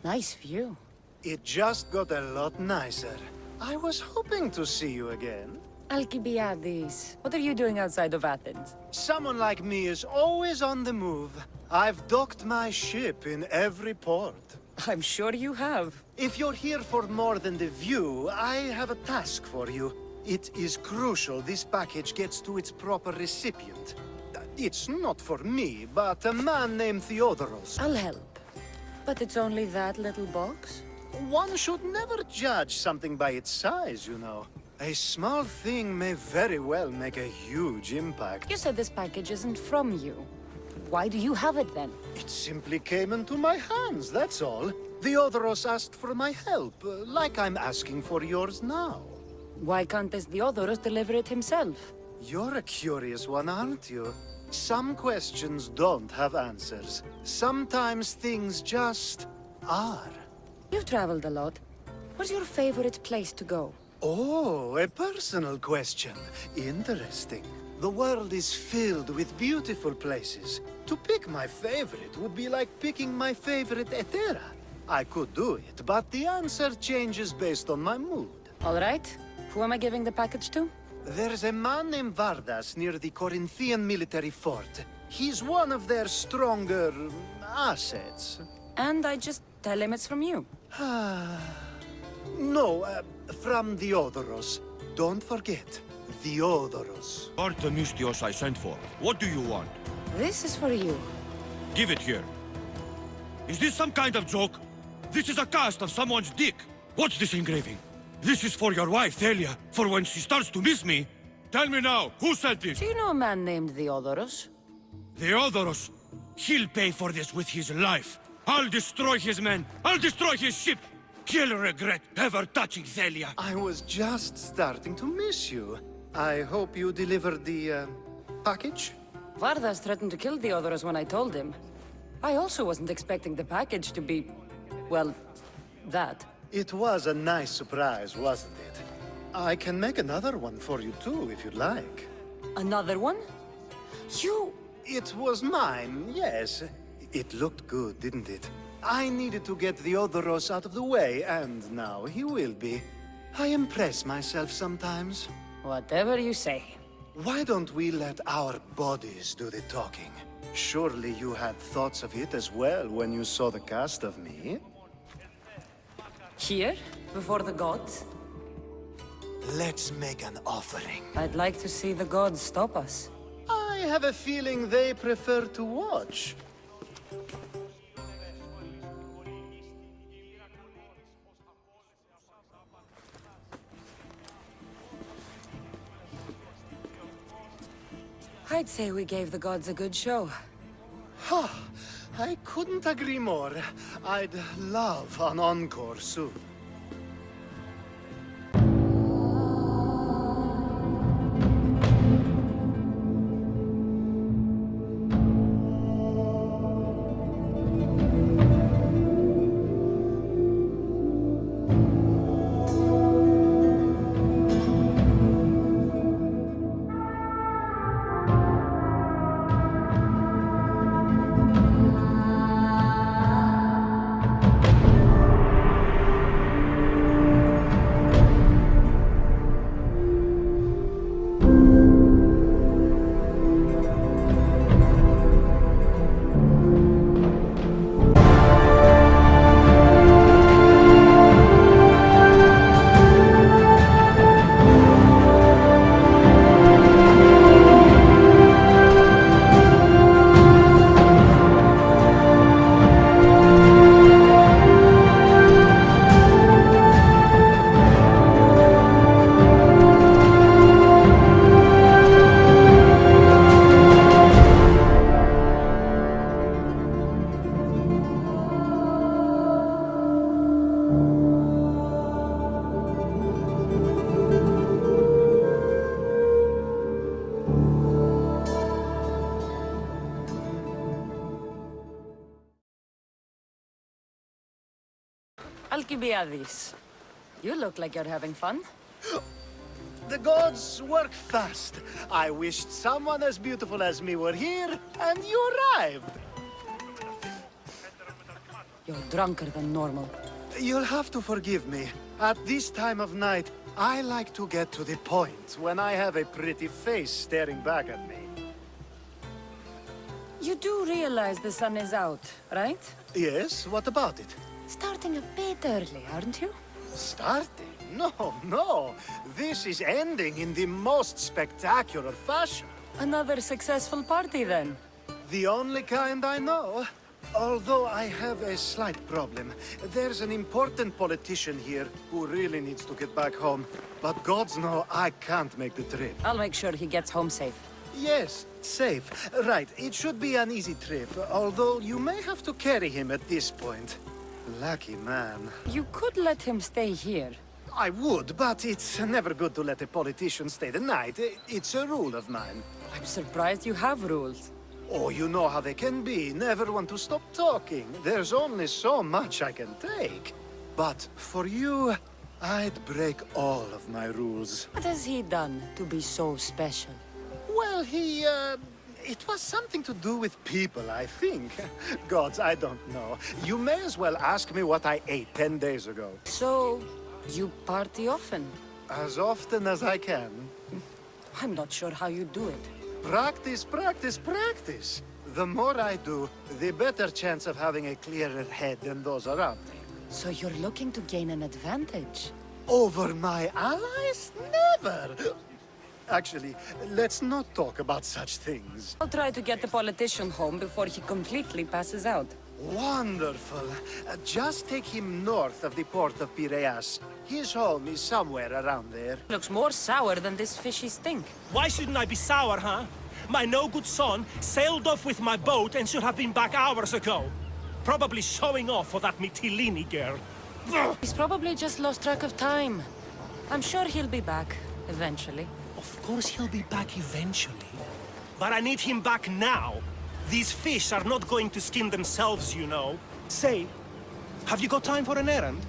Nice view. It just got a lot nicer. I was hoping to see you again. Alcibiades, what are you doing outside of Athens? Someone like me is always on the move. I've docked my ship in every port. I'm sure you have. If you're here for more than the view, I have a task for you. It is crucial this package gets to its proper recipient. It's not for me, but a man named Theodoros. I'll help. But it's only that little box? One should never judge something by its size, you know. A small thing may very well make a huge impact. You said this package isn't from you. Why do you have it then? It simply came into my hands, that's all. Theodoros asked for my help, like I'm asking for yours now. Why can't this Theodoros deliver it himself? You're a curious one, aren't you? Some questions don't have answers. Sometimes things just are. You've traveled a lot. What's your favorite place to go? Oh, a personal question. Interesting. The world is filled with beautiful places. To pick my favorite would be like picking my favorite Etera. I could do it, but the answer changes based on my mood. All right. Who am I giving the package to? There's a man named Vardas near the Corinthian military fort. He's one of their stronger assets. And I just tell him it's from you. No, from Theodoros. Don't forget, Theodoros. Artemistios I sent for. What do you want? This is for you. Give it here. Is this some kind of joke? This is a cast of someone's dick. What's this engraving? This is for your wife, Thalia, for when she starts to miss me. Tell me now, who sent this? Do you know a man named Theodoros? Theodoros. He'll pay for this with his life. I'll destroy his men. I'll destroy his ship. He'll regret ever touching Thalia. I was just starting to miss you. I hope you delivered the, package? Vardas threatened to kill Theodoros when I told him. I also wasn't expecting the package to be... well, that. It was a nice surprise, wasn't it? I can make another one for you too, if you'd like. Another one? You... It was mine, yes. It looked good, didn't it? I needed to get Theodoros out of the way, and now he will be. I impress myself sometimes. Whatever you say. Why don't we let our bodies do the talking? Surely you had thoughts of it as well when you saw the cast of me? Here? Before the gods? Let's make an offering. I'd like to see the gods stop us. I have a feeling they prefer to watch. I'd say we gave the gods a good show. I couldn't agree more. I'd love an encore soon. Alcibiades. You look like you're having fun. The gods work fast. I wished someone as beautiful as me were here, and you arrived. You're drunker than normal. You'll have to forgive me. At this time of night, I like to get to the point when I have a pretty face staring back at me. You do realize the sun is out, right? Yes, what about it? Starting a bit early, aren't you? Starting? No. This is ending in the most spectacular fashion. Another successful party, then. The only kind I know. Although I have a slight problem. There's an important politician here who really needs to get back home. But gods know I can't make the trip. I'll make sure he gets home safe. Yes, safe. Right, it should be an easy trip, although you may have to carry him at this point. Lucky man. You could let him stay here. I would, but it's never good to let a politician stay the night. It's a rule of mine. I'm surprised you have rules. Oh, you know how they can be. Never want to stop talking. There's only so much I can take. But for you, I'd break all of my rules. What has he done to be so special? Well, it was something to do with people, I think. Gods, I don't know. You may as well ask me what I ate 10 days ago. So, you party often? As often as I can. I'm not sure how you do it. Practice, practice, practice. The more I do, the better chance of having a clearer head than those around me. So you're looking to gain an advantage? Over my allies? Never! Actually, let's not talk about such things. I'll try to get the politician home before he completely passes out. Wonderful. Just take him north of the port of Piraeus. His home is somewhere around there. Looks more sour than this fishy stink. Why shouldn't I be sour, huh? My no-good son sailed off with my boat and should have been back hours ago. Probably showing off for that Mytilene girl. Ugh. He's probably just lost track of time. I'm sure he'll be back, eventually. Of course he'll be back eventually. But I need him back now. These fish are not going to skin themselves, you know. Say, have you got time for an errand?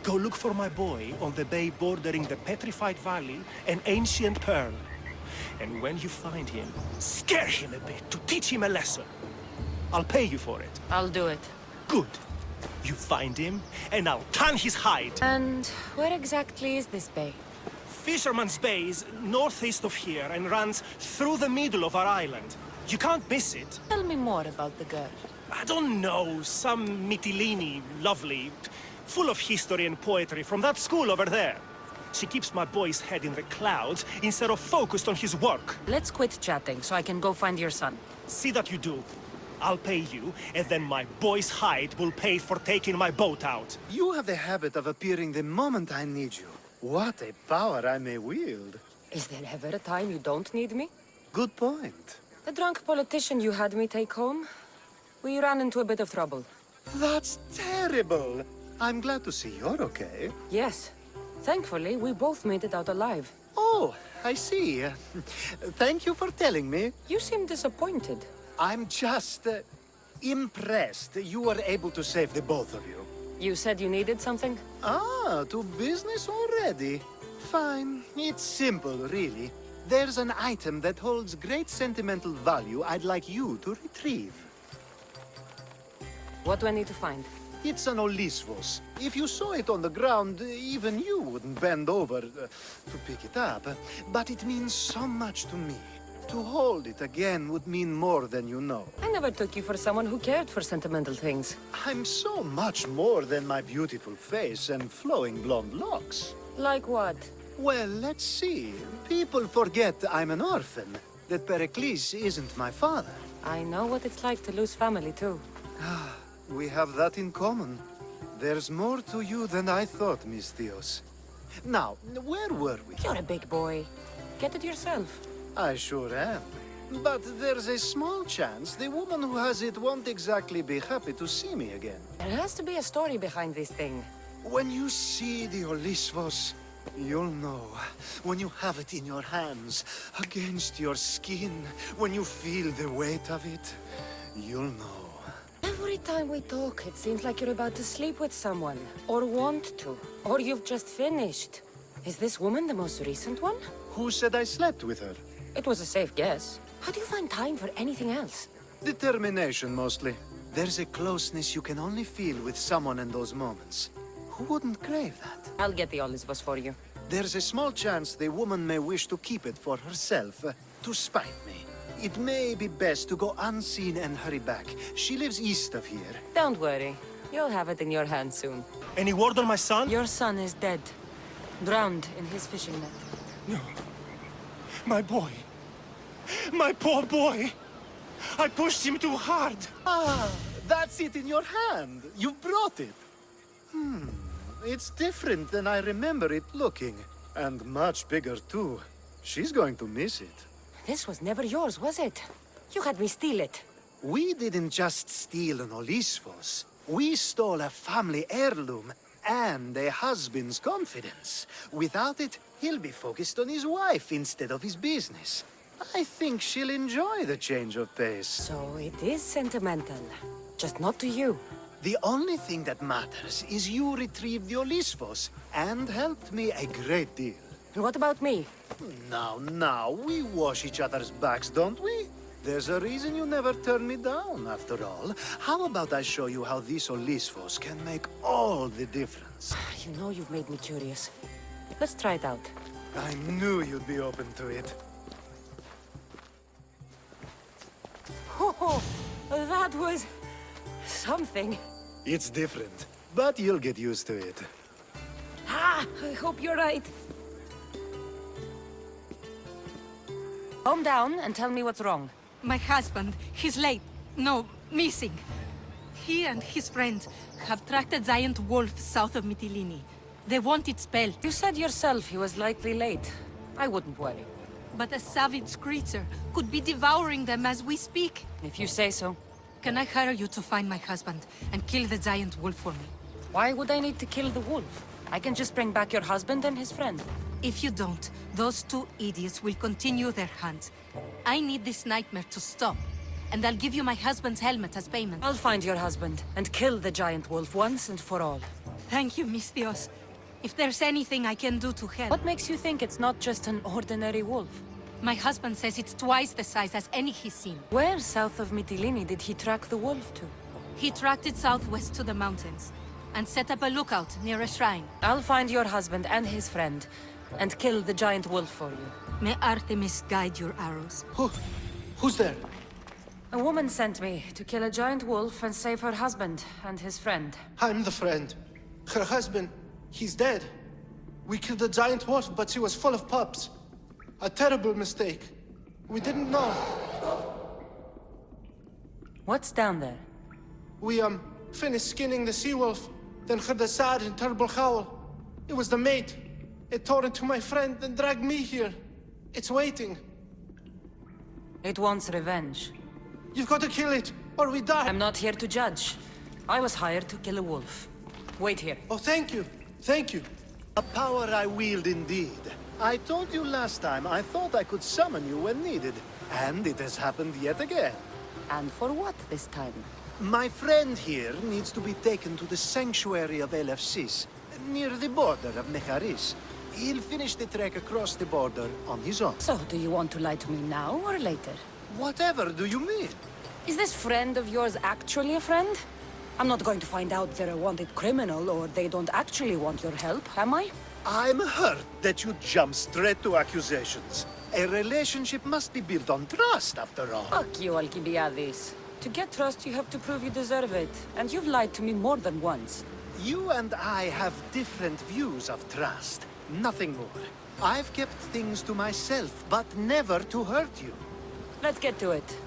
Go look for my boy on the bay bordering the Petrified Valley and Ancient Pearl. And when you find him, scare him a bit to teach him a lesson. I'll pay you for it. I'll do it. Good. You find him, and I'll tan his hide. And where exactly is this bay? Fisherman's Bay is northeast of here and runs through the middle of our island. You can't miss it. Tell me more about the girl. I don't know, some Mytilene, lovely, full of history and poetry from that school over there. She keeps my boy's head in the clouds instead of focused on his work. Let's quit chatting so I can go find your son. See that you do. I'll pay you, and then my boy's hide will pay for taking my boat out. You have the habit of appearing the moment I need you. What a power I may wield. Is there ever a time you don't need me? Good point. The drunk politician you had me take home? We ran into a bit of trouble. That's terrible. I'm glad to see you're okay. Yes. Thankfully, we both made it out alive. Oh, I see. Thank you for telling me. You seem disappointed. I'm just impressed you were able to save the both of you. You said you needed something? Ah, to business already. Fine. It's simple, really. There's an item that holds great sentimental value I'd like you to retrieve. What do I need to find? It's an Olisvos. If you saw it on the ground, even you wouldn't bend over to pick it up. But it means so much to me. To hold it again would mean more than you know. I never took you for someone who cared for sentimental things. I'm so much more than my beautiful face and flowing blonde locks. Like what? Well, let's see. People forget I'm an orphan, that Pericles isn't my father. I know what it's like to lose family, too. We have that in common. There's more to you than I thought, Miss Theos. Now, where were we? You're a big boy. Get it yourself. I sure am. But there's a small chance the woman who has it won't exactly be happy to see me again. There has to be a story behind this thing. When you see the Olisvos, you'll know. When you have it in your hands, against your skin, when you feel the weight of it, you'll know. Every Every time we talk, it seems like you're about to sleep with someone. Or want to. Or you've just finished. Is this woman the most recent one? Who said I slept with her? It was a safe guess. How do you find time for anything else? Determination, mostly. There's a closeness you can only feel with someone in those moments. Who wouldn't crave that? I'll get the Olyssvos for you. There's a small chance the woman may wish to keep it for herself, to spite me. It may be best to go unseen and hurry back. She lives east of here. Don't worry. You'll have it in your hand soon. Any word on my son? Your son is dead. Drowned in his fishing net. No. My boy. My poor boy. I pushed him too hard. Ah, that's it in your hand. You brought it. It's different than I remember it looking. And much bigger, too. She's going to miss it. This was never yours, was it? You had me steal it. We didn't just steal an Olyssvos. We stole a family heirloom and a husband's confidence. Without it, he'll be focused on his wife instead of his business. I think she'll enjoy the change of pace. So it is sentimental. Just not to you. The only thing that matters is you retrieved the Olyssvos and helped me a great deal. And what about me? Now, we wash each other's backs, don't we? There's a reason you never turn me down, after all. How about I show you how these Olyssvos can make all the difference? You know you've made me curious. Let's try it out. I knew you'd be open to it. Oh, that was... something. It's different, but you'll get used to it. Ah, I hope you're right. Calm down and tell me what's wrong. My husband, he's late. No, missing. He and his friends have tracked a giant wolf south of Mytilene. They want its pelt, You said yourself he was likely late. I wouldn't worry. but a savage creature could be devouring them as we speak. If you say so. Can I hire you to find my husband and kill the giant wolf for me? Why would I need to kill the wolf? I can just bring back your husband and his friend. If you don't, those two idiots will continue their hunt. I need this nightmare to stop, and I'll give you my husband's helmet as payment. I'll find your husband and kill the giant wolf once and for all. Thank you, Misthios. If there's anything I can do to help... What makes you think it's not just an ordinary wolf? My husband says it's twice the size as any he's seen. Where south of Mytilene did he track the wolf to? He tracked it southwest to the mountains, and set up a lookout near a shrine. I'll find your husband and his friend, and kill the giant wolf for you. May Artemis guide your arrows. Who's there? A woman sent me to kill a giant wolf and save her husband and his friend. I'm the friend. Her husband, he's dead. We killed the giant wolf, but she was full of pups. A terrible mistake. We didn't know. What's down there? We, finished skinning the sea-wolf, then heard a sad and terrible howl. It was the mate. It tore into my friend and dragged me here. It's waiting. It wants revenge. You've got to kill it, or we die. I'm not here to judge. I was hired to kill a wolf. Wait here. Oh, thank you. Thank you. A power I wield indeed. I told you last time I thought I could summon you when needed. And it has happened yet again. And for what this time? My friend here needs to be taken to the sanctuary of Elefsis, near the border of Mecharis. He'll finish the trek across the border on his own. So, do you want to lie to me now or later? Whatever do you mean? Is this friend of yours actually a friend? I'm not going to find out they're a wanted criminal or they don't actually want your help, am I? I'm hurt that you jump straight to accusations. A relationship must be built on trust, after all. Fuck you, Alcibiades. To get trust, you have to prove you deserve it. And you've lied to me more than once. You and I have different views of trust. Nothing more. I've kept things to myself, but never to hurt you. Let's get to it.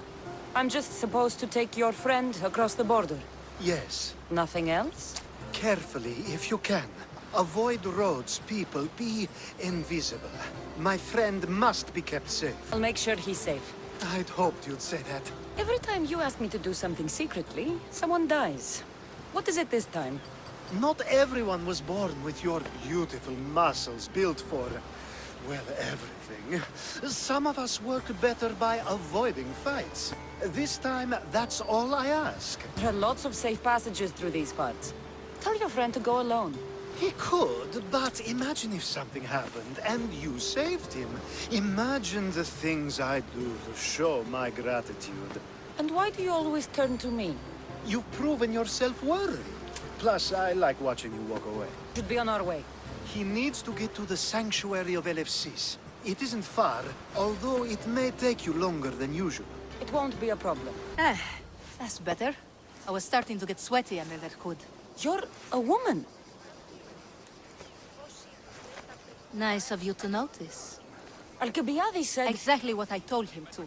I'm just supposed to take your friend across the border. Yes. Nothing else? Carefully, if you can. Avoid roads, people. Be invisible. My friend must be kept safe. I'll make sure he's safe. I'd hoped you'd say that. Every time you ask me to do something secretly, someone dies. What is it this time? Not everyone was born with your beautiful muscles built for, well, everything. Some of us work better by avoiding fights. This time, that's all I ask. There are lots of safe passages through these parts. Tell your friend to go alone. He could, but imagine if something happened and you saved him. Imagine the things I'd do to show my gratitude. And why do you always turn to me? You've proven yourself worthy. Plus, I like watching you walk away. Should be on our way. He needs to get to the sanctuary of LFCs. It isn't far, although it may take you longer than usual. It won't be a problem. That's better. I was starting to get sweaty under that hood. You're a woman. Nice of you to notice. Alcibiades said... Exactly what I told him to.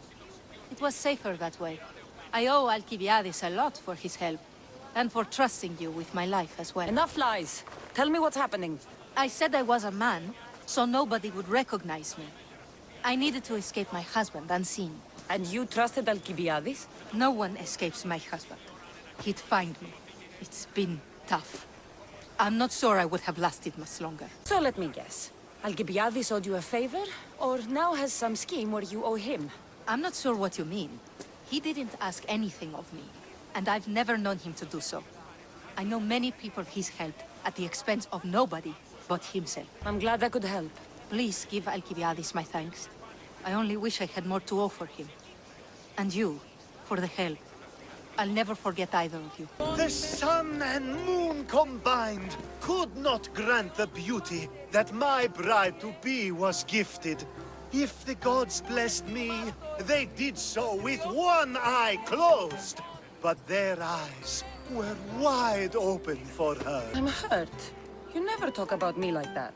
It was safer that way. I owe Alcibiades a lot for his help. And for trusting you with my life as well. Enough lies. Tell me what's happening. I said I was a man, so nobody would recognize me. I needed to escape my husband unseen. And you trusted Alcibiades? No one escapes my husband. He'd find me. It's been tough. I'm not sure I would have lasted much longer. So let me guess. Alcibiades owed you a favor? Or now has some scheme where you owe him? I'm not sure what you mean. He didn't ask anything of me, and I've never known him to do so. I know many people he's helped at the expense of nobody but himself. I'm glad I could help. Please give Alcibiades my thanks. I only wish I had more to offer him. And you, for the help. I'll never forget either of you. The sun and moon combined could not grant the beauty that my bride-to-be was gifted. If the gods blessed me, they did so with one eye closed. But their eyes were wide open for her. I'm hurt. You never talk about me like that.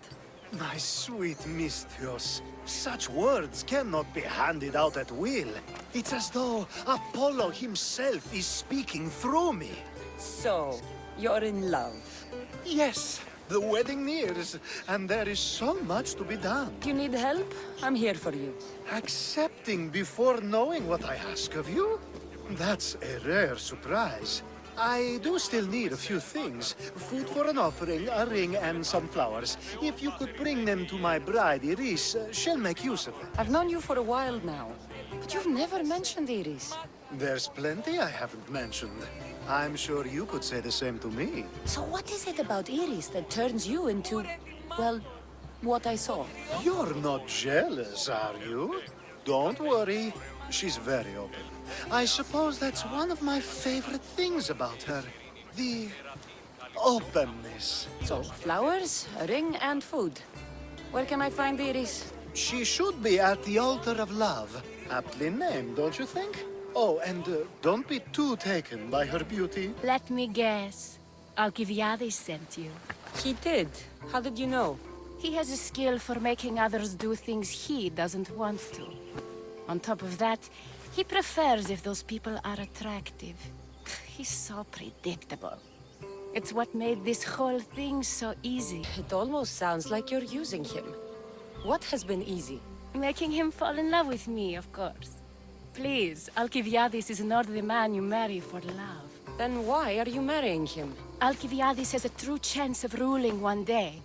My sweet Misthios, such words cannot be handed out at will. It's as though Apollo himself is speaking through me. So, you're in love. Yes, the wedding nears, and there is so much to be done. If you need help, I'm here for you. Accepting before knowing what I ask of you? That's a rare surprise. I do still need a few things. Food for an offering, a ring, and some flowers. If you could bring them to my bride, Iris, she'll make use of them. I've known you for a while now, but you've never mentioned Iris. There's plenty I haven't mentioned. I'm sure you could say the same to me. So what is it about Iris that turns you into, well, what I saw? You're not jealous, are you? Don't worry. She's very open. I suppose that's one of my favorite things about her. The openness. So, flowers, a ring, and food. Where can I find Iris? She should be at the altar of love. Aptly named, don't you think? Oh, and don't be too taken by her beauty. Let me guess. Alcibiades sent you. He did. How did you know? He has a skill for making others do things he doesn't want to. On top of that, he prefers if those people are attractive. He's so predictable. It's what made this whole thing so easy. It almost sounds like you're using him. What has been easy? Making him fall in love with me, of course. Please, Alcibiades is not the man you marry for love. Then why are you marrying him? Alcibiades has a true chance of ruling one day.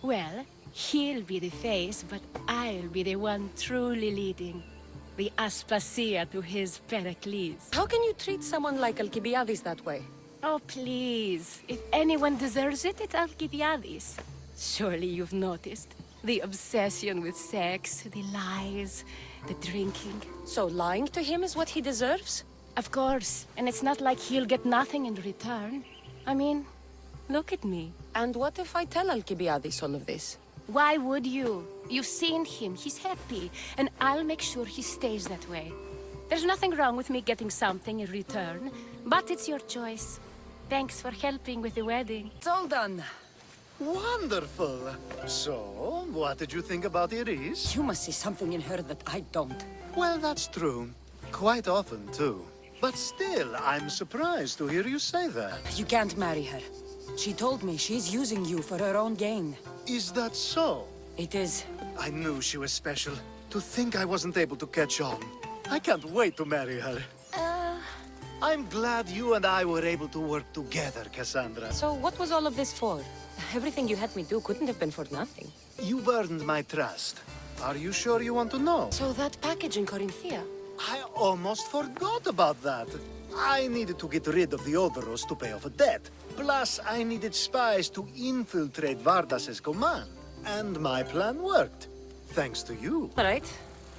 Well, he'll be the face, but I'll be the one truly leading. The Aspasia to his Pericles. How can you treat someone like Alcibiades that way? Oh, please. If anyone deserves it, it's Alcibiades. Surely you've noticed. The obsession with sex, the lies, the drinking. So lying to him is what he deserves? Of course. And it's not like he'll get nothing in return. I mean, look at me. And what if I tell Alcibiades all of this? Why would you? You've seen him. He's happy. And I'll make sure he stays that way. There's nothing wrong with me getting something in return. But it's your choice. Thanks for helping with the wedding. It's all done. Wonderful. So, what did you think about Iris? You must see something in her that I don't. Well, that's true. Quite often, too. But still, I'm surprised to hear you say that. You can't marry her. She told me she's using you for her own gain. Is that so? It is. I knew she was special. To think I wasn't able to catch on. I can't wait to marry her. I'm glad you and I were able to work together, Kassandra. So what was all of this for? Everything you had me do couldn't have been for nothing. You've earned my trust. Are you sure you want to know? So that package in Corinthia, I almost forgot about that. I needed to get rid of the Odoros to pay off a debt. Plus, I needed spies to infiltrate Vardas's command. And my plan worked. Thanks to you. All right.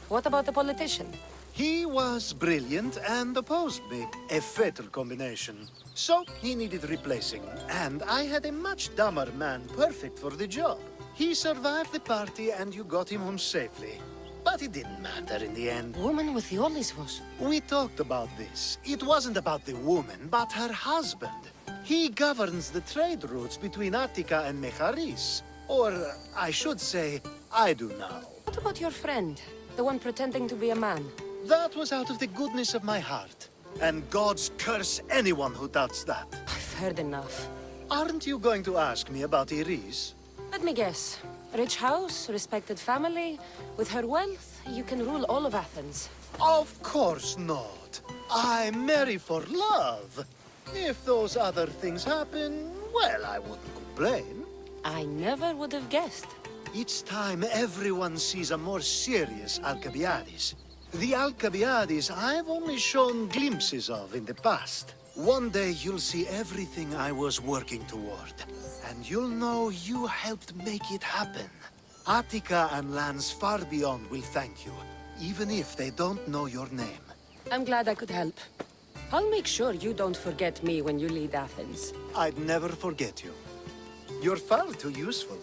What about the politician? He was brilliant and opposed me. A fatal combination. So, he needed replacing. And I had a much dumber man perfect for the job. He survived the party and you got him home safely. But it didn't matter in the end. Woman with the Olyssvos. We talked about this. It wasn't about the woman, but her husband. He governs the trade routes between Attica and Mecharis. Or, I should say, I do now. What about your friend? The one pretending to be a man? That was out of the goodness of my heart. And gods curse anyone who doubts that. I've heard enough. Aren't you going to ask me about Iris? Let me guess. Rich house, respected family. With her wealth, you can rule all of Athens. Of course not. I marry for love. If those other things happen, well, I wouldn't complain. I never would have guessed. Each time everyone sees a more serious Alcibiades. The Alcibiades I've only shown glimpses of in the past. One day you'll see everything I was working toward. And you'll know you helped make it happen. Attica and lands far beyond will thank you, even if they don't know your name. I'm glad I could help. I'll make sure you don't forget me when you lead Athens. I'd never forget you. You're far too useful.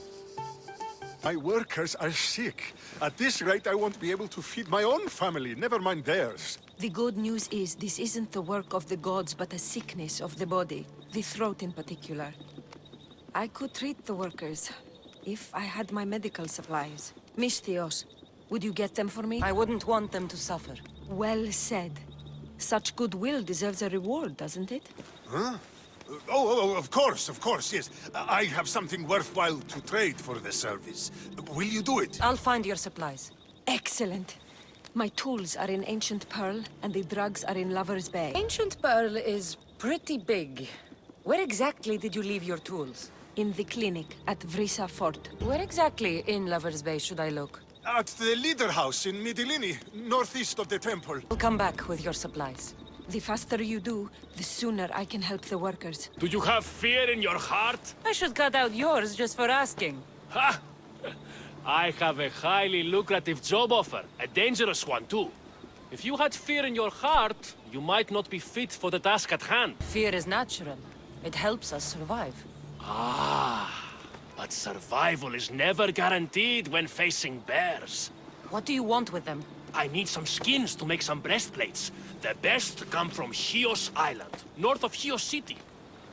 My workers are sick. At this rate, I won't be able to feed my own family, never mind theirs. The good news is this isn't the work of the gods, but a sickness of the body. The throat in particular. I could treat the workers, if I had my medical supplies. Misthios, would you get them for me? I wouldn't want them to suffer. Well said. Such goodwill deserves a reward, doesn't it? Huh? Of course, yes. I have something worthwhile to trade for the service. Will you do it? I'll find your supplies. Excellent. My tools are in Ancient Pearl, and the drugs are in Lover's Bay. Ancient Pearl is pretty big. Where exactly did you leave your tools? In the clinic at Vrisa Fort. Where exactly in Lover's Bay should I look? At the leader house in Mytilene, northeast of the temple. I'll come back with your supplies. The faster you do, the sooner I can help the workers. Do you have fear in your heart? I should cut out yours just for asking. Ha! I have a highly lucrative job offer, a dangerous one too. If you had fear in your heart, you might not be fit for the task at hand. Fear is natural. It helps us survive. Ah, but survival is never guaranteed when facing bears. What do you want with them? I need some skins to make some breastplates. The best come from Chios Island, north of Chios City.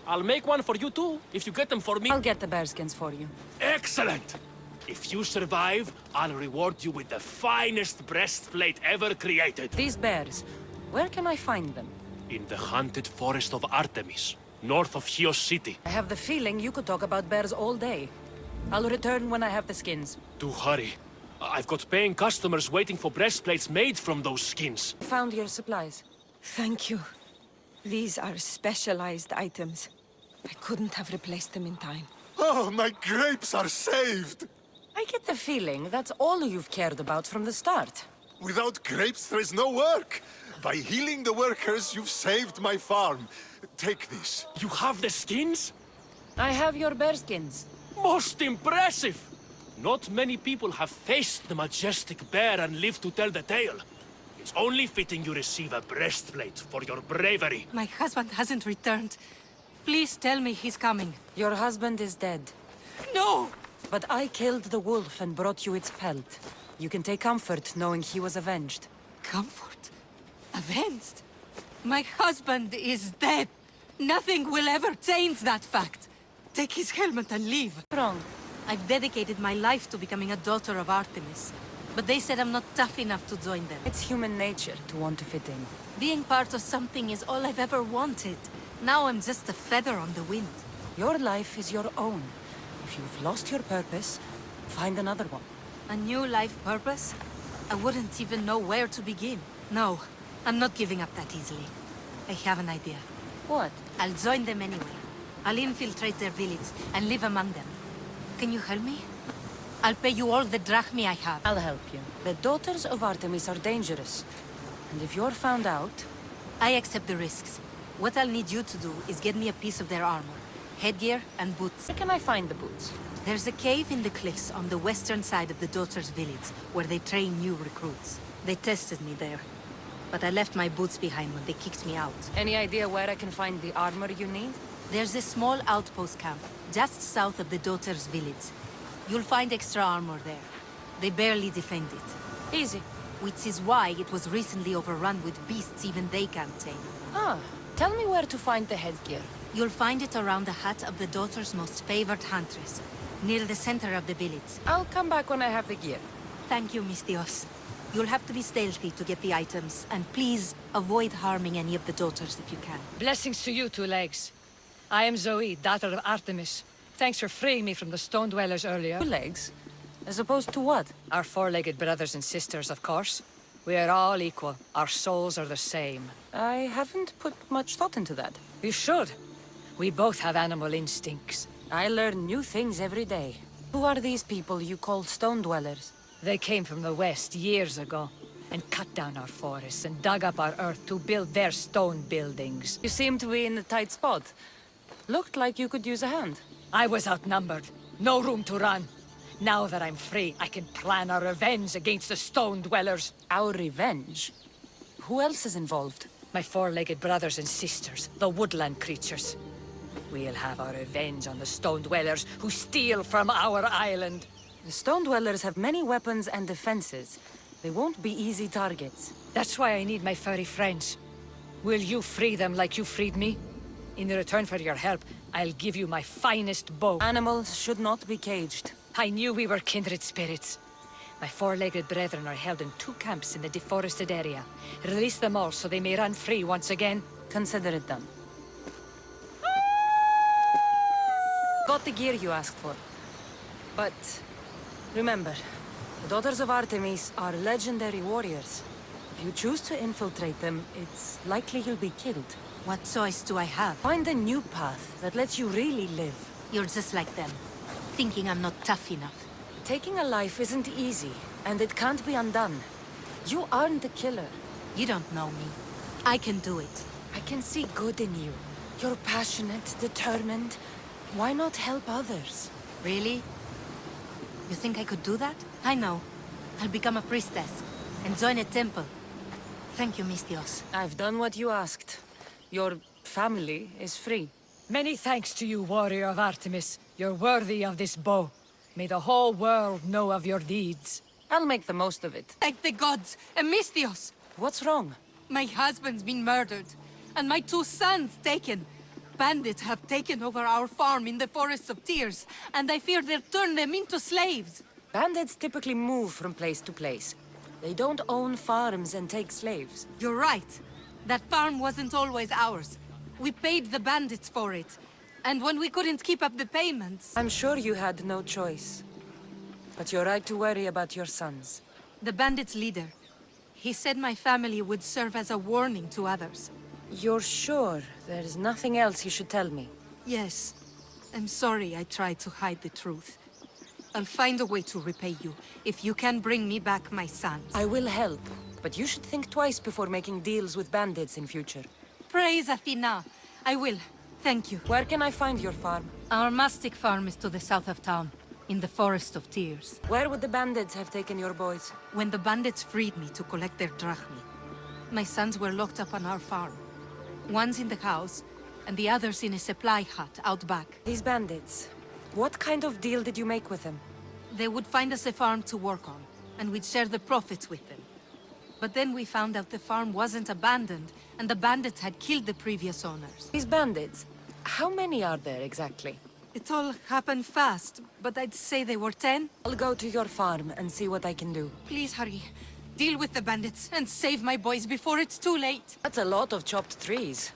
I'll make one for you too, if you get them for me. I'll get the bearskins for you. Excellent! If you survive, I'll reward you with the finest breastplate ever created. These bears, where can I find them? In the haunted forest of Artemis, north of Chios City. I have the feeling you could talk about bears all day. I'll return when I have the skins. Do hurry. I've got paying customers waiting for breastplates made from those skins. I found your supplies. Thank you. These are specialized items. I couldn't have replaced them in time. Oh, my grapes are saved! I get the feeling that's all you've cared about from the start. Without grapes, there is no work. By healing the workers, you've saved my farm. Take this. You have the skins? I have your bearskins. Most impressive! Not many people have faced the majestic bear and lived to tell the tale. It's only fitting you receive a breastplate for your bravery. My husband hasn't returned. Please tell me he's coming. Your husband is dead. No! But I killed the wolf and brought you its pelt. You can take comfort knowing he was avenged. Comfort? Avenged? My husband is dead. Nothing will ever change that fact. Take his helmet and leave. Wrong. I've dedicated my life to becoming a daughter of Artemis. But they said I'm not tough enough to join them. It's human nature to want to fit in. Being part of something is all I've ever wanted. Now I'm just a feather on the wind. Your life is your own. If you've lost your purpose, find another one. A new life purpose? I wouldn't even know where to begin. No, I'm not giving up that easily. I have an idea. What? I'll join them anyway. I'll infiltrate their village and live among them. Can you help me? I'll pay you all the drachmi I have. I'll help you. The daughters of Artemis are dangerous. And if you're found out... I accept the risks. What I'll need you to do is get me a piece of their armor, headgear, and boots. Where can I find the boots? There's a cave in the cliffs on the western side of the Daughter's village, where they train new recruits. They tested me there, but I left my boots behind when they kicked me out. Any idea where I can find the armor you need? There's a small outpost camp, just south of the Daughter's village. You'll find extra armor there. They barely defend it. Easy. Which is why it was recently overrun with beasts even they can't tame. Ah, tell me where to find the headgear. You'll find it around the hut of the Daughter's most favored huntress, near the center of the village. I'll come back when I have the gear. Thank you, Miss Dios. You'll have to be stealthy to get the items, and please avoid harming any of the Daughters if you can. Blessings to you, Two Legs. I am Zoe, daughter of Artemis. Thanks for freeing me from the Stone Dwellers earlier. 2 legs? As opposed to what? Our four-legged brothers and sisters, of course. We are all equal. Our souls are the same. I haven't put much thought into that. You should. We both have animal instincts. I learn new things every day. Who are these people you call stone dwellers? They came from the west years ago, and cut down our forests and dug up our earth to build their stone buildings. You seem to be in a tight spot. Looked like you could use a hand. I was outnumbered. No room to run. Now that I'm free, I can plan our revenge against the stone dwellers. Our revenge? Who else is involved? My four-legged brothers and sisters, the woodland creatures. We'll have our revenge on the stone dwellers who steal from our island. The stone dwellers have many weapons and defenses. They won't be easy targets. That's why I need my furry friends. Will you free them like you freed me? In return for your help, I'll give you my finest bow. Animals should not be caged. I knew we were kindred spirits. My four-legged brethren are held in 2 camps in the deforested area. Release them all so they may run free once again. Consider it done. Got the gear you asked for. But remember, the Daughters of Artemis are legendary warriors. If you choose to infiltrate them, it's likely you'll be killed. What choice do I have? Find a new path that lets you really live. You're just like them, thinking I'm not tough enough. Taking a life isn't easy, and it can't be undone. You aren't the killer. You don't know me. I can do it. I can see good in you. You're passionate, determined. Why not help others? Really? You think I could do that? I know. I'll become a priestess and join a temple. Thank you, Miss Dios. I've done what you asked. Your family is free. Many thanks to you, warrior of Artemis. You're worthy of this bow. May the whole world know of your deeds. I'll make the most of it. Thank the gods, and Miss Dios! What's wrong? My husband's been murdered, and my 2 sons taken. Bandits have taken over our farm in the Forests of Tears, and I fear they'll turn them into slaves. Bandits typically move from place to place. They don't own farms and take slaves. You're right. That farm wasn't always ours. We paid the bandits for it. And when we couldn't keep up the payments... I'm sure you had no choice. But you're right to worry about your sons. The bandits' leader. He said my family would serve as a warning to others. You're sure there's nothing else you should tell me? Yes. I'm sorry I tried to hide the truth. I'll find a way to repay you, if you can bring me back my sons. I will help, but you should think twice before making deals with bandits in future. Praise Athena! I will. Thank you. Where can I find your farm? Our mastic farm is to the south of town, in the Forest of Tears. Where would the bandits have taken your boys? When the bandits freed me to collect their drachmi, my sons were locked up on our farm. One's in the house, and the other's in a supply hut out back. These bandits, what kind of deal did you make with them? They would find us a farm to work on, and we'd share the profits with them. But then we found out the farm wasn't abandoned, and the bandits had killed the previous owners. These bandits, how many are there exactly? It all happened fast, but I'd say they were 10. I'll go to your farm and see what I can do. Please hurry. Deal with the bandits and save my boys before it's too late. That's a lot of chopped trees.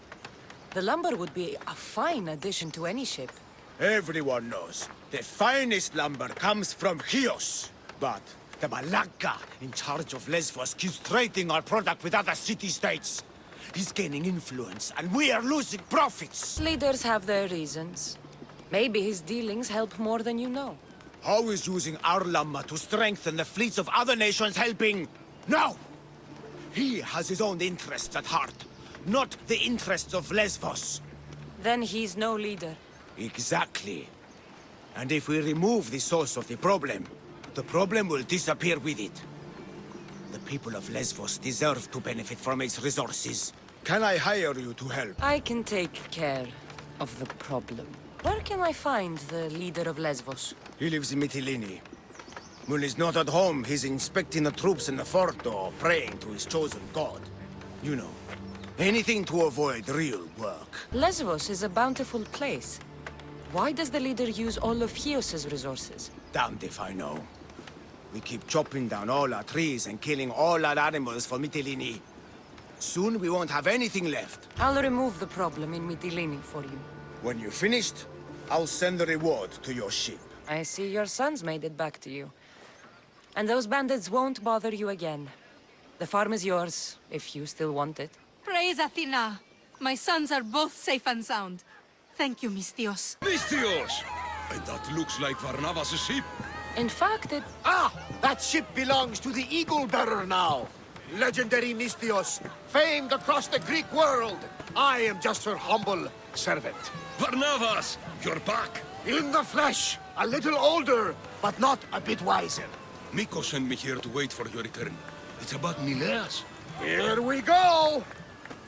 The lumber would be a fine addition to any ship. Everyone knows the finest lumber comes from Chios. But the Malaka in charge of Lesbos keeps trading our product with other city-states. He's gaining influence, and we are losing profits. Leaders have their reasons. Maybe his dealings help more than you know. How is using our lumber to strengthen the fleets of other nations helping? No! He has his own interests at heart, not the interests of Lesbos. Then he's no leader. Exactly. And if we remove the source of the problem will disappear with it. The people of Lesbos deserve to benefit from its resources. Can I hire you to help? I can take care of the problem. Where can I find the leader of Lesbos? He lives in Mytilene. When he's not at home, he's inspecting the troops in the fort or praying to his chosen god. You know, anything to avoid real work. Lesbos is a bountiful place. Why does the leader use all of Chios's resources? Damned if I know. We keep chopping down all our trees and killing all our animals for Mytilene. Soon we won't have anything left. I'll remove the problem in Mytilene for you. When you're finished, I'll send the reward to your ship. I see your sons made it back to you. And those bandits won't bother you again. The farm is yours, if you still want it. Praise Athena! My sons are both safe and sound. Thank you, Misthios. Misthios! And that looks like Varnavas' ship. In fact, it... Ah! That ship belongs to the Eagle Bearer now. Legendary Misthios, famed across the Greek world. I am just her humble servant. Varnavas! You're back! In the flesh, a little older, but not a bit wiser. Miko sent me here to wait for your return. It's about Nileas. Here we go!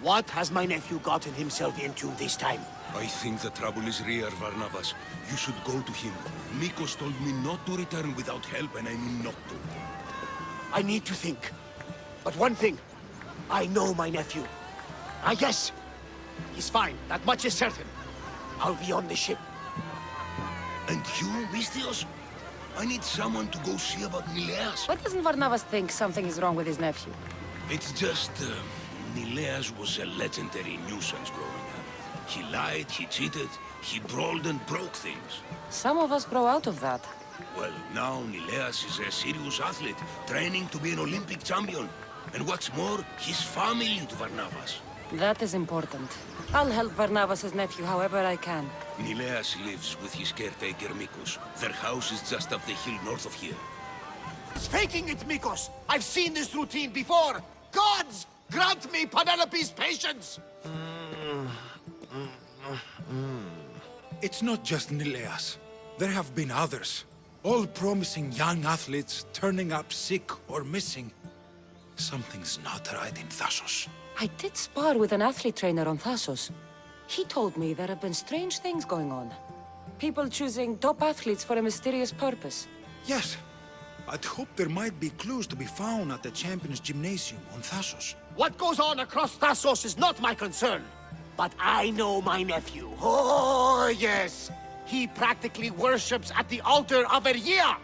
What has my nephew gotten himself into this time? I think the trouble is real, Varnavas. You should go to him. Nikos told me not to return without help, and I mean not to. I need to think. But one thing, I know my nephew. Ah, yes. He's fine, that much is certain. I'll be on the ship. And you, Misthios? I need someone to go see about Nileas. Why doesn't Varnavas think something is wrong with his nephew? It's just, Nileas was a legendary nuisance growing up. He lied, he cheated, he brawled and broke things. Some of us grow out of that. Well, now Nileas is a serious athlete, training to be an Olympic champion. And what's more, he's family to Varnavas. That is important. I'll help Varnavas' nephew however I can. Nileas lives with his caretaker Mikos. Their house is just up the hill north of here. It's faking it, Mikos! I've seen this routine before! Gods! Grant me Penelope's patience! It's not just Nileas. There have been others. All promising young athletes turning up sick or missing. Something's not right in Thassos. I did spar with an athlete trainer on Thassos. He told me there have been strange things going on. People choosing top athletes for a mysterious purpose. Yes. I'd hope there might be clues to be found at the Champions Gymnasium on Thassos. What goes on across Thassos is not my concern. But I know my nephew. Oh, yes. He practically worships at the altar of Ergia.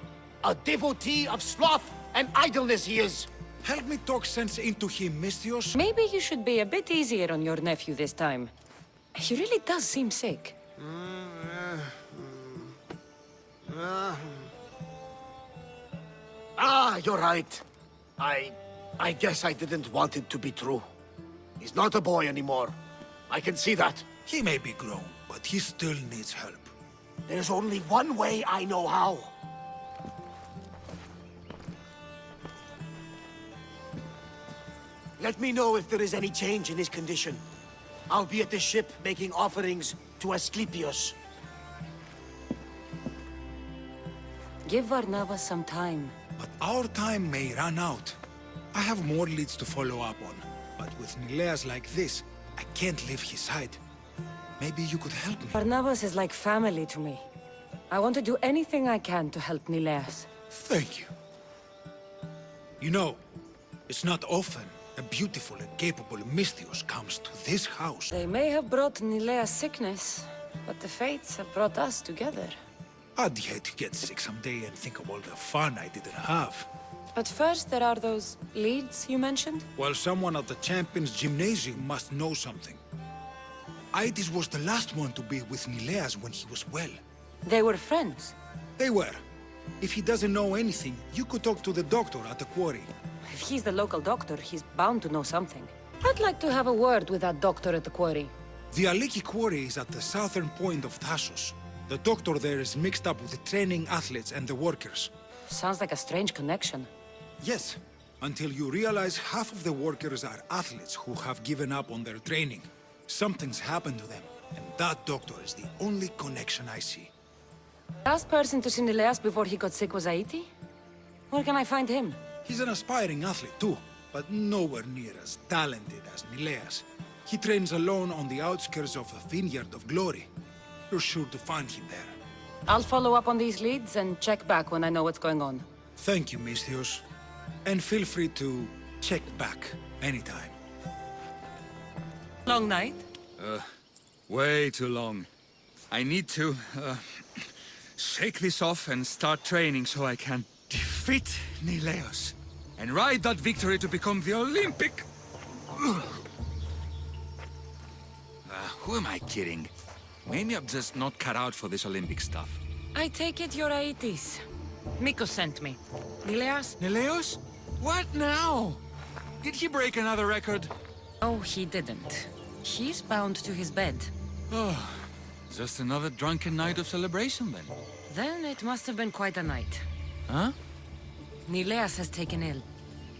A devotee of sloth and idleness he is. Help me talk sense into him, Misthios. Maybe you should be a bit easier on your nephew this time. He really does seem sick. Ah, you're right. I guess I didn't want it to be true. He's not a boy anymore. I can see that. He may be grown, but he still needs help. There's only one way I know how. Let me know if there is any change in his condition. I'll be at the ship making offerings to Asclepios. Give Varnavas some time. But our time may run out. I have more leads to follow up on. But with Nileas like this, I can't leave his side. Maybe you could help me. Varnavas is like family to me. I want to do anything I can to help Nileas. Thank you. You know, it's not often a beautiful and capable Misthios comes to this house. They may have brought Nileas sickness, but the fates have brought us together. I'd hate to get sick someday and think of all the fun I didn't have. But first, there are those leads you mentioned? Well, someone at the Champions Gymnasium must know something. Aitis was the last one to be with Nileas when he was well. They were friends? They were. If he doesn't know anything, you could talk to the doctor at the quarry. If he's the local doctor, he's bound to know something. I'd like to have a word with that doctor at the quarry. The Aliki quarry is at the southern point of Thassos. The doctor there is mixed up with the training athletes and the workers. Sounds like a strange connection. Yes. until you realize half of the workers are athletes who have given up on their training. Something's happened to them, and that doctor is the only connection I see. Last person to see Nileas before he got sick was Aiti? Where can I find him? He's an aspiring athlete too, but nowhere near as talented as Nileas. He trains alone on the outskirts of the Vineyard of Glory. You're sure to find him there. I'll follow up on these leads and check back when I know what's going on. Thank you, Misthios. And feel free to check back anytime. Long night? Way too long. I need to, shake this off and start training so I can defeat Nileos and ride that victory to become the Olympic... who am I kidding? Maybe I'm just not cut out for this Olympic stuff. I take it you're Aitis. Miko sent me. Nileas? Nileos? What now? Did he break another record? Oh, he didn't. He's bound to his bed. Oh, just another drunken night of celebration then. Then it must have been quite a night. Huh? Nileas has taken ill.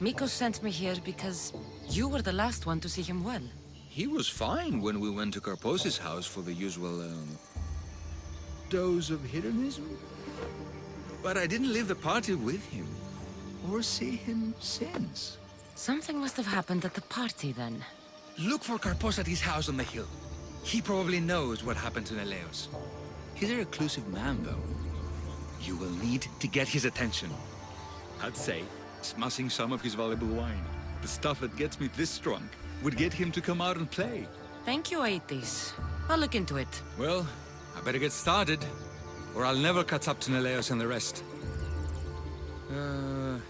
Miko sent me here because you were the last one to see him well. He was fine when we went to Karpos's house for the usual, dose of hedonism. But I didn't leave the party with him, or see him since. Something must have happened at the party then. Look for Karpos at his house on the hill. He probably knows what happened to Nileos. He's a reclusive man, though. You will need to get his attention. I'd say, smashing some of his valuable wine. The stuff that gets me this drunk would get him to come out and play. Thank you, Aitis. I'll look into it. Well, I better get started, or I'll never catch up to Nileos and the rest.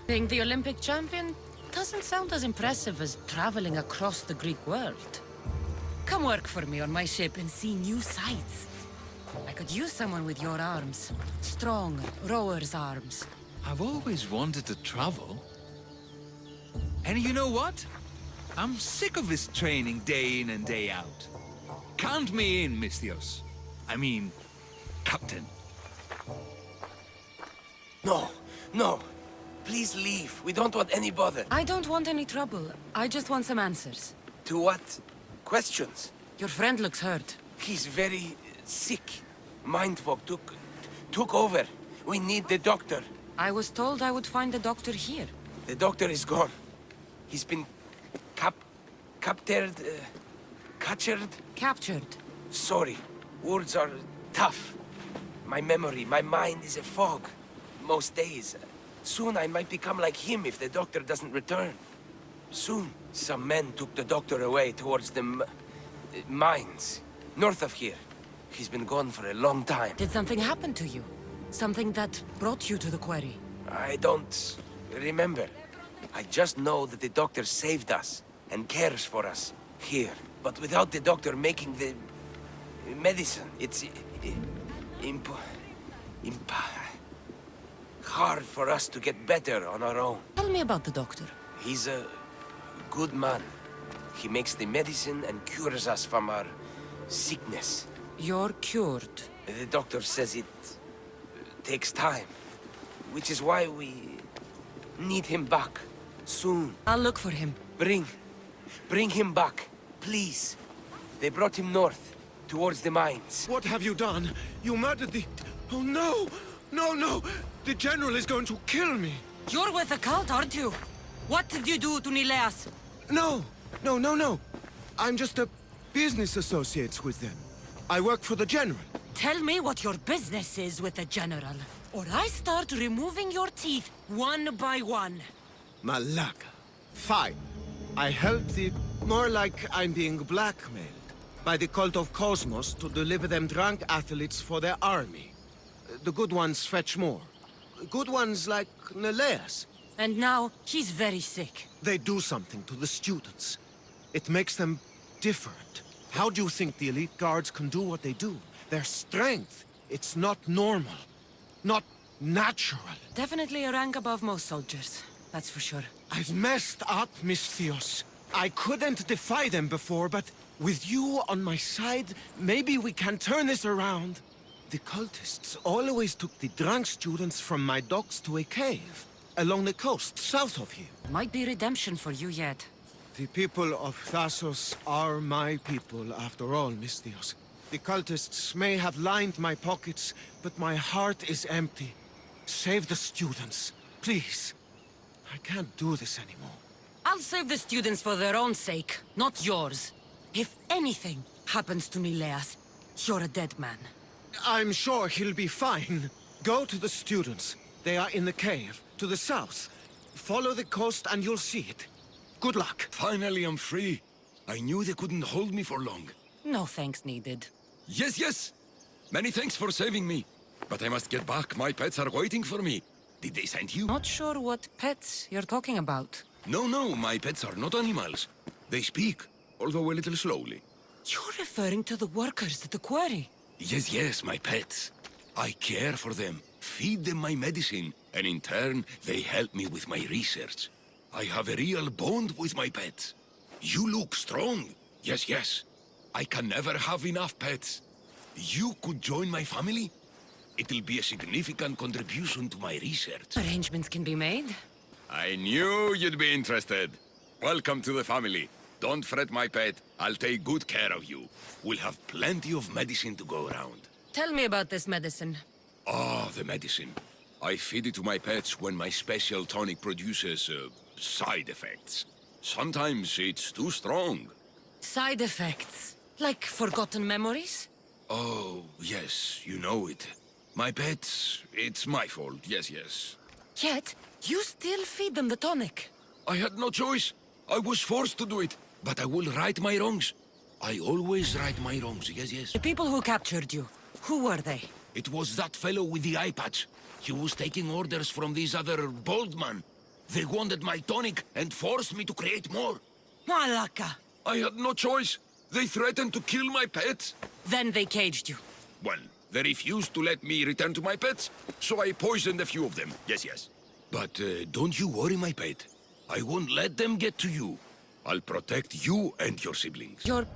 Being the Olympic champion doesn't sound as impressive as traveling across the Greek world. Come work for me on my ship and see new sights. I could use someone with your arms. Strong, rower's arms. I've always wanted to travel. And you know what? I'm sick of this training day in and day out. Count me in, Misthios. I mean, Captain. No, no. Please leave. We don't want any bother. I don't want any trouble. I just want some answers. To what? Questions? Your friend looks hurt. He's very sick. Mind fog took over. We need the doctor. I was told I would find the doctor here. The doctor is gone. He's been captured. Captured? Sorry. Words are tough. My memory, my mind is a fog. Most days. Soon I might become like him if the doctor doesn't return. Soon. Some men took the doctor away towards the mines. North of here. He's been gone for a long time. Did something happen to you? Something that brought you to the quarry? I don't remember. I just know that the doctor saved us and cares for us here. But without the doctor making the medicine, it's hard for us to get better on our own. Tell me about the doctor. He's a good man. He makes the medicine and cures us from our sickness. You're cured. The doctor says it takes time, which is why we need him back soon. I'll look for him. Bring him back, please. They brought him north, towards the mines. What have you done? You murdered the... Oh no! No! The General is going to kill me! You're with the cult, aren't you? What did you do to Nileas? No! I'm just a business associate with them. I work for the General. Tell me what your business is with the General, or I start removing your teeth one by one. Malaka. Fine. I help the... More like I'm being blackmailed by the cult of Cosmos to deliver them drunk athletes for their army. The good ones fetch more. Good ones like Nileas. And now, he's very sick. They do something to the students. It makes them different. How do you think the elite guards can do what they do? Their strength, it's not normal. Not natural. Definitely a rank above most soldiers, that's for sure. I've messed up, Misthios. I couldn't defy them before, but with you on my side, maybe we can turn this around. The cultists always took the drunk students from my docks to a cave. along the coast, south of here. Might be redemption for you yet. The people of Thassos are my people, after all, Misthios. The cultists may have lined my pockets, but my heart is empty. Save the students, please. I can't do this anymore. I'll save the students for their own sake, not yours. If anything happens to Nileas, you're a dead man. I'm sure he'll be fine. Go to the students. They are in the cave, to the south. Follow the coast and you'll see it. Good luck. Finally, I'm free. I knew they couldn't hold me for long. No thanks needed. Yes, yes. Many thanks for saving me. But I must get back. My pets are waiting for me. Did they send you? Not sure what pets you're talking about. No, no, my pets are not animals. They speak, although a little slowly. You're referring to the workers at the quarry? Yes, yes, my pets. I care for them, feed them my medicine, and in turn, they help me with my research. I have a real bond with my pets. You look strong. Yes, yes. I can never have enough pets. You could join my family? It'll be a significant contribution to my research. Arrangements can be made. I knew you'd be interested. Welcome to the family. Don't fret, my pet. I'll take good care of you. We'll have plenty of medicine to go around. Tell me about this medicine. Ah, the medicine. I feed it to my pets when my special tonic produces, side effects. Sometimes it's too strong. Side effects? Like forgotten memories? Oh, yes, you know it. My pets, it's my fault, yes, yes. Yet, you still feed them the tonic. I had no choice. I was forced to do it. But I will right my wrongs. I always right my wrongs, yes, yes. The people who captured you, who were they? It was that fellow with the eye patch. He was taking orders from this other bald man. They wanted my tonic and forced me to create more. Malaka! I had no choice. They threatened to kill my pets. Then they caged you. Well, they refused to let me return to my pets, so I poisoned a few of them. Yes, yes. But don't you worry, my pet. I won't let them get to you. I'll protect you and your siblings. Your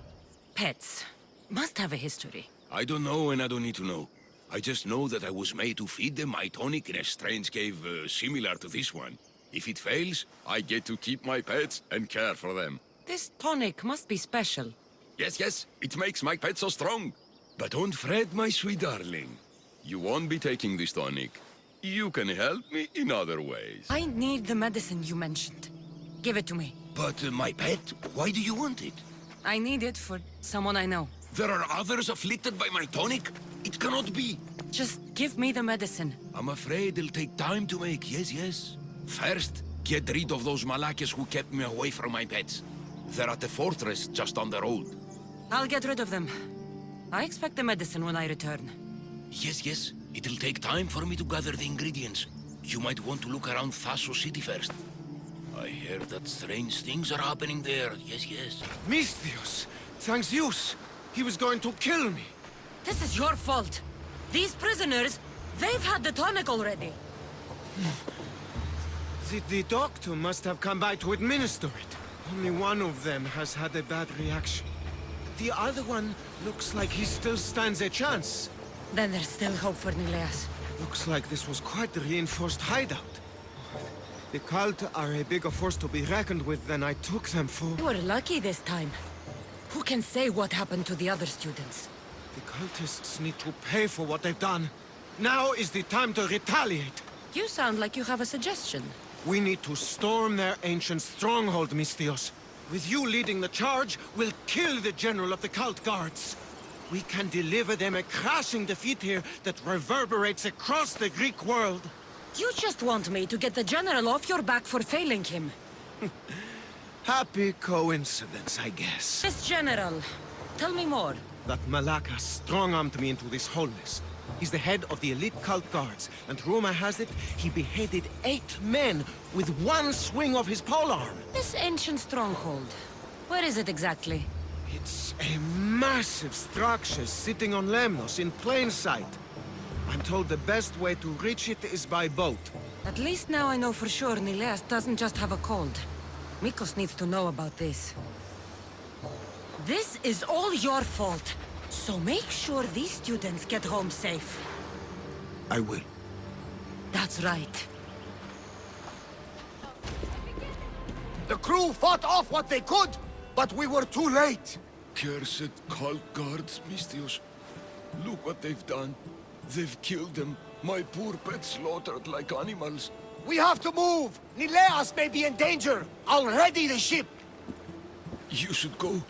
pets must have a history. I don't know and I don't need to know. I just know that I was made to feed them my tonic in a strange cave similar to this one. If it fails, I get to keep my pets and care for them. This tonic must be special. Yes, yes, it makes my pets so strong. But don't fret, my sweet darling. You won't be taking this tonic. You can help me in other ways. I need the medicine you mentioned. Give it to me. But my pet, why do you want it? I need it for someone I know. There are others afflicted by my tonic? It cannot be. Just give me the medicine. I'm afraid it'll take time to make, yes, yes. First, get rid of those Malakas who kept me away from my pets. They're at the fortress just on the road. I'll get rid of them. I expect the medicine when I return. Yes, yes. It'll take time for me to gather the ingredients. You might want to look around Thassos City first. I hear that strange things are happening there. Yes, yes. Misthios! Thanks Zeus! He was going to kill me! This is your fault! These prisoners, they've had the tonic already! The doctor must have come by to administer it. Only one of them has had a bad reaction. The other one looks like he still stands a chance. Then there's still hope for Nileas. Looks like this was quite the reinforced hideout. The cult are a bigger force to be reckoned with than I took them for. You were lucky this time. Who can say what happened to the other students? The cultists need to pay for what they've done. Now is the time to retaliate. You sound like you have a suggestion. We need to storm their ancient stronghold, Misthios. With you leading the charge, we'll kill the general of the cult guards. We can deliver them a crashing defeat here that reverberates across the Greek world. You just want me to get the general off your back for failing him. Happy coincidence, I guess. This general, tell me more. That Malaka strong-armed me into this wholeness. He's the head of the elite cult guards, and rumor has it, he beheaded 8 men with one swing of his polearm. This ancient stronghold, where is it exactly? It's a massive structure sitting on Lemnos in plain sight. I'm told the best way to reach it is by boat. At least now I know for sure Nileas doesn't just have a cold. Mikos needs to know about this. This is all your fault. So make sure these students get home safe. I will. That's right. The crew fought off what they could, but we were too late. Cursed cult guards, Mistios. Look what they've done. They've killed them. My poor pets slaughtered like animals. We have to move! Nileas may be in danger! I'll ready the ship! You should go.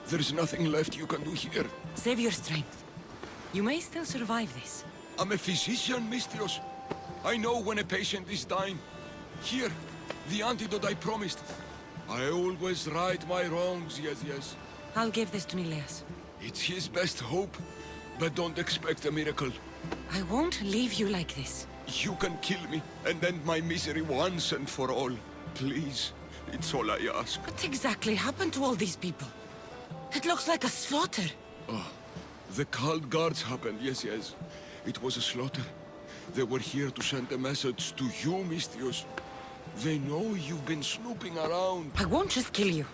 There's nothing left you can do here. Save your strength. You may still survive this. I'm a physician, Mistios. I know when a patient is dying. Here, the antidote I promised. I always right my wrongs, yes. I'll give this to Nileas. It's his best hope, but don't expect a miracle. I won't leave you like this. You can kill me and end my misery once and for all. Please, it's all I ask. What exactly happened to all these people? It looks like a slaughter. Oh, the cult guards happened, yes. It was a slaughter. They were here to send a message to you, Mistios. They know you've been snooping around. I won't just kill you.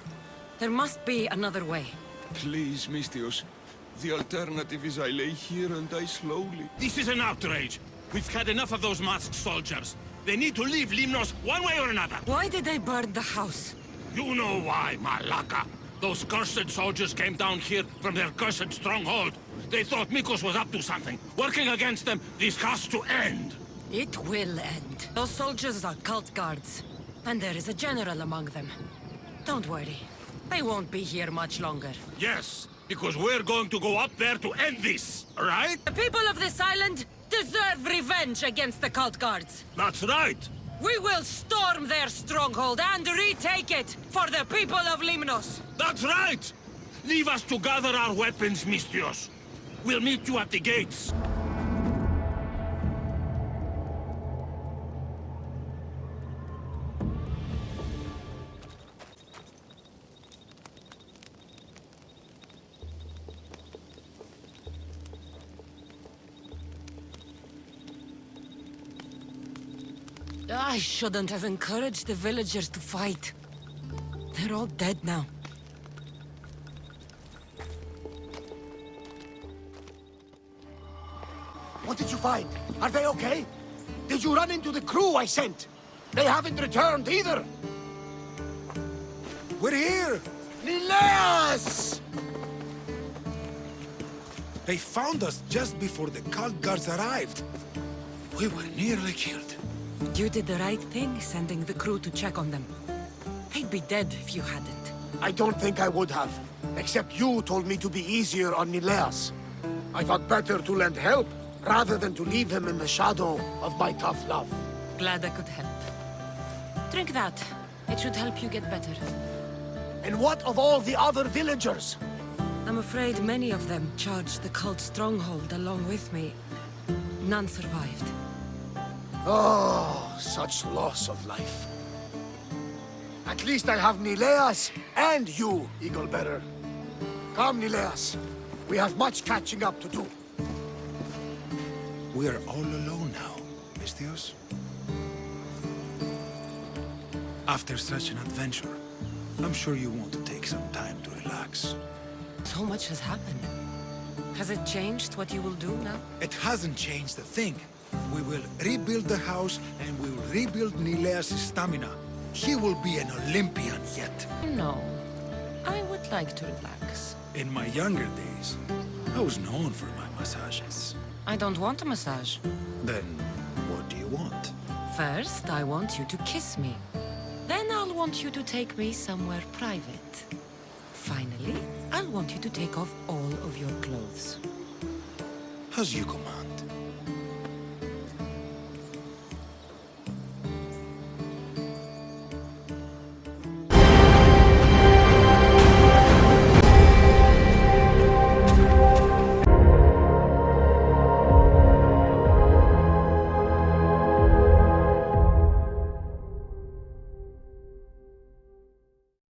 There must be another way. Please, Mistios. The alternative is I lay here and die slowly. This is an outrage. We've had enough of those masked soldiers. They need to leave Limnos one way or another. Why did they burn the house? You know why, Malaka. Those cursed soldiers came down here from their cursed stronghold. They thought Mikos was up to something. Working against them, this has to end. It will end. Those soldiers are cult guards. And there is a general among them. Don't worry. They won't be here much longer. Yes, because we're going to go up there to end this, right? The people of this island deserve revenge against the cult guards. That's right. We will storm their stronghold and retake it for the people of Limnos. That's right. Leave us to gather our weapons, Mistios. We'll meet you at the gates. I shouldn't have encouraged the villagers to fight. They're all dead now. What did you find? Are they okay? Did you run into the crew I sent? They haven't returned either! We're here! Nileas! They found us just before the cult guards arrived. We were nearly killed. You did the right thing, sending the crew to check on them. They'd be dead if you hadn't. I don't think I would have. Except you told me to be easier on Nileas. I thought better to lend help, rather than to leave him in the shadow of my tough love. Glad I could help. Drink that. It should help you get better. And what of all the other villagers? I'm afraid many of them charged the cult stronghold along with me. None survived. Oh, such loss of life. At least I have Nileas and you, Eagle Bearer. Come, Nileas. We have much catching up to do. We are all alone now, Mistios. After such an adventure, I'm sure you want to take some time to relax. So much has happened. Has it changed what you will do now? It hasn't changed a thing. We will rebuild the house, and we will rebuild Nileas' stamina. He will be an Olympian yet. No. I would like to relax. In my younger days, I was known for my massages. I don't want a massage. Then, what do you want? First, I want you to kiss me. Then I'll want you to take me somewhere private. Finally, I'll want you to take off all of your clothes. As you command.